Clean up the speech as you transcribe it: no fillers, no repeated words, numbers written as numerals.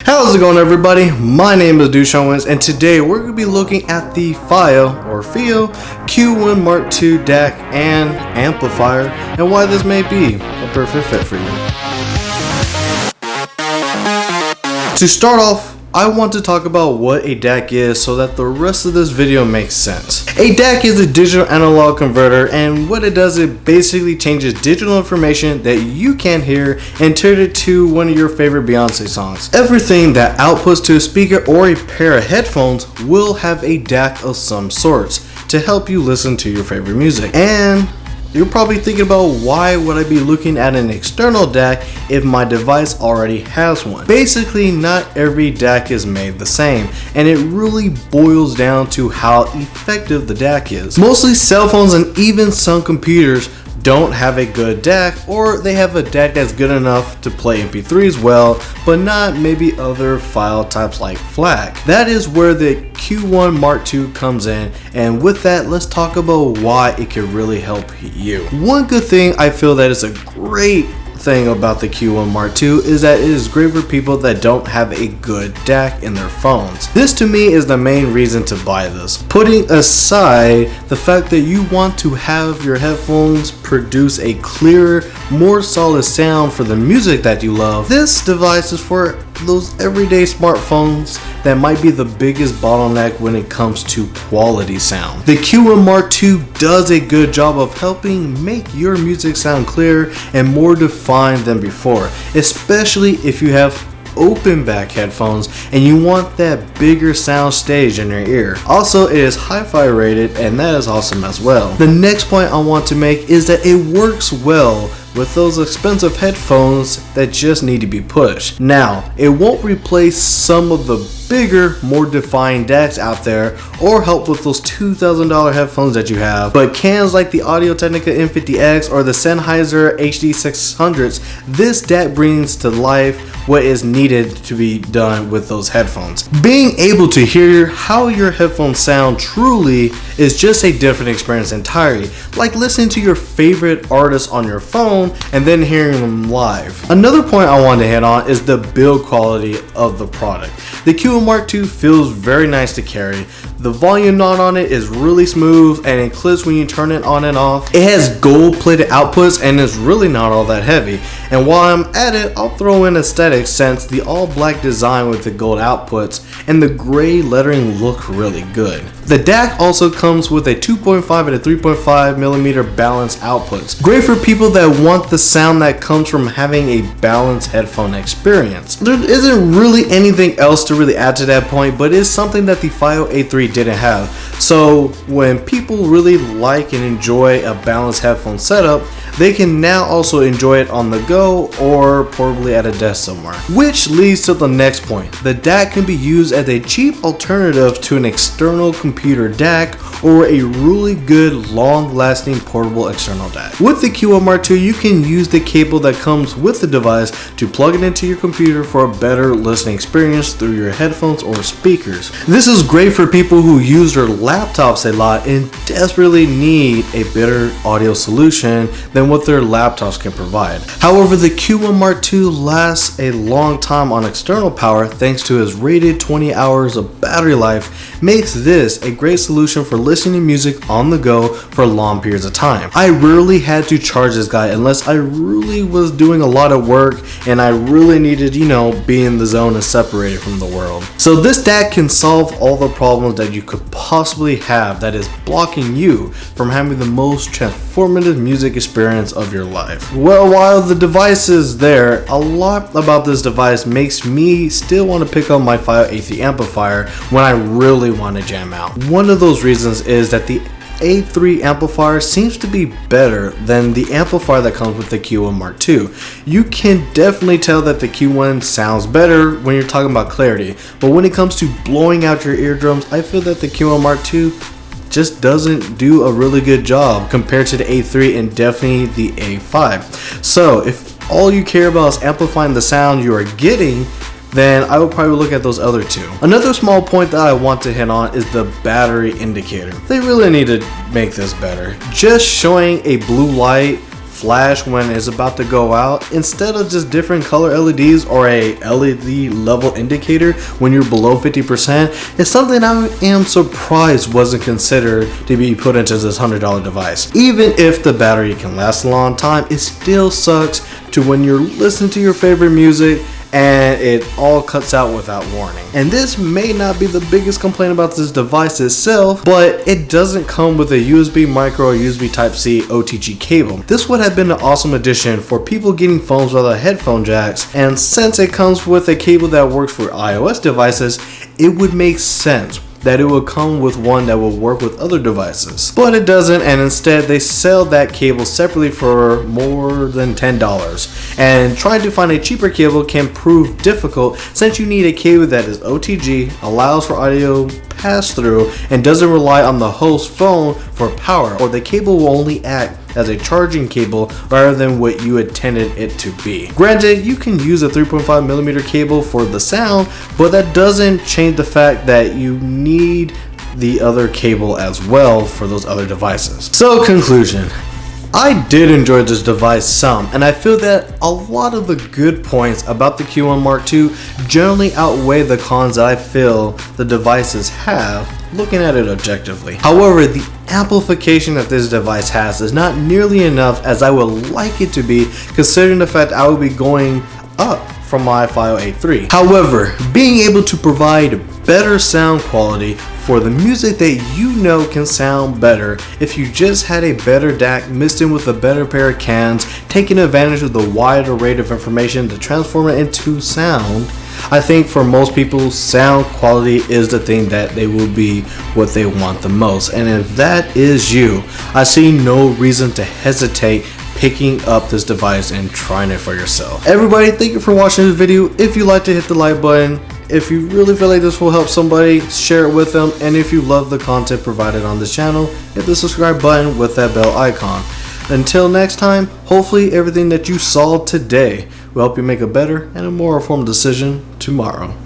How's it going, everybody? My name is Fiio, and today we're going to be looking at the Fiio Q1 Mark II DAC and Amplifier and why this may be a perfect fit for you. To start off, I want to talk about what a DAC is so that the rest of this video makes sense. A DAC is a digital analog converter, and what it does, it basically changes digital information that you can't hear and turn it to one of your favorite Beyonce songs. Everything that outputs to a speaker or a pair of headphones will have a DAC of some sorts to help you listen to your favorite music. And you're probably thinking about, why would I be looking at an external DAC if my device already has one? Basically, not every DAC is made the same, and it really boils down to how effective the DAC is. Mostly cell phones and even some computers don't have a good DAC, or they have a DAC that's good enough to play MP3s well, but not maybe other file types like FLAC. That is where the Q1 Mark II comes in, and with that, let's talk about why it can really help you. One good thing I feel that is a great thing about the Q1 Mark II is that it is great for people that don't have a good DAC in their phones. This to me is the main reason to buy this. Putting aside the fact that you want to have your headphones produce a clearer, more solid sound for the music that you love, this device is for those everyday smartphones that might be the biggest bottleneck when it comes to quality sound. The Q1 Mark II does a good job of helping make your music sound clearer and more defined than before, especially if you have open back headphones and you want that bigger sound stage in your ear. Also, it is hi-fi rated, and that is awesome as well. The next point I want to make is that it works well with those expensive headphones that just need to be pushed. Now, it won't replace some of the bigger, more defined DACs out there or help with those $2,000 headphones that you have, but cans like the Audio-Technica M50X or the Sennheiser HD600s, this DAC brings to life what is needed to be done with those headphones. Being able to hear how your headphones sound truly is just a different experience entirely, like listening to your favorite artists on your phone and then hearing them live. Another point I want to hit on is the build quality of the product. The Q1 Mark II feels very nice to carry. The volume knob on it is really smooth and it clips when you turn it on and off. It has gold plated outputs and is really not all that heavy. And while I'm at it, I'll throw in aesthetics, since the all black design with the gold outputs and the gray lettering look really good. The DAC also comes with a 2.5 and a 3.5 millimeter balanced outputs. Great for people that want the sound that comes from having a balanced headphone experience. There isn't really anything else to really add to that point, but it's something that the Fiio A3 didn't have. So when people really like and enjoy a balanced headphone setup, they can now also enjoy it on the go or portably at a desk somewhere. Which leads to the next point. The DAC can be used as a cheap alternative to an external computer DAC or a really good long-lasting portable external DAC. With the Q1 Mark II, you can use the cable that comes with the device to plug it into your computer for a better listening experience through your headphones or speakers. This is great for people who use their laptops a lot and desperately need a better audio solution than what their laptops can provide. However, the Q1 Mark II lasts a long time on external power thanks to its rated 20 hours of battery life. Makes this a great solution for listening to music on the go for long periods of time. I rarely had to charge this guy unless I really was doing a lot of work and I really needed, be in the zone and separated from the world. So this DAC can solve all the problems that you could possibly have that is blocking you from having the most transformative music experience of your life. Well, while the device is there, a lot about this device makes me still want to pick up my Fiio A3 amplifier when I really want to jam out. One of those reasons is that the A3 amplifier seems to be better than the amplifier that comes with the Q1 Mark II. You can definitely tell that the Q1 sounds better when you're talking about clarity, but when it comes to blowing out your eardrums, I feel that the Q1 Mark II just doesn't do a really good job compared to the A3 and definitely the A5. So if all you care about is amplifying the sound you are getting, then I would probably look at those other two. Another small point that I want to hit on is the battery indicator. They really need to make this better. Just showing a blue light flash when it's about to go out, instead of just different color LEDs or a LED level indicator when you're below 50%, is something I am surprised wasn't considered to be put into this $100 device. Even if the battery can last a long time, it still sucks to when you're listening to your favorite music and it all cuts out without warning. And this may not be the biggest complaint about this device itself, but it doesn't come with a USB micro or USB Type-C OTG cable. This would have been an awesome addition for people getting phones without headphone jacks, and since it comes with a cable that works for iOS devices, it would make sense that it will come with one that will work with other devices. But it doesn't, and instead they sell that cable separately for more than $10. And trying to find a cheaper cable can prove difficult since you need a cable that is OTG, allows for audio pass through, and doesn't rely on the host phone for power, or the cable will only act as a charging cable rather than what you intended it to be. Granted, you can use a 3.5mm cable for the sound, but that doesn't change the fact that you need the other cable as well for those other devices. So, conclusion. I did enjoy this device some, and I feel that a lot of the good points about the Q1 Mark II generally outweigh the cons that I feel the devices have, looking at it objectively. However, the amplification that this device has is not nearly enough as I would like it to be, considering the fact I will be going up from my Fiio A3. However, being able to provide better sound quality for the music that you know can sound better if you just had a better DAC mixed in with a better pair of cans, taking advantage of the wide array of information to transform it into sound, I think for most people, sound quality is the thing that they will be what they want the most. And if that is you, I see no reason to hesitate picking up this device and trying it for yourself. Everybody, thank you for watching this video. If you like to hit the like button, if you really feel like this will help somebody, share it with them. And if you love the content provided on this channel, hit the subscribe button with that bell icon. Until next time, hopefully everything that you saw today will help you make a better and a more informed decision tomorrow.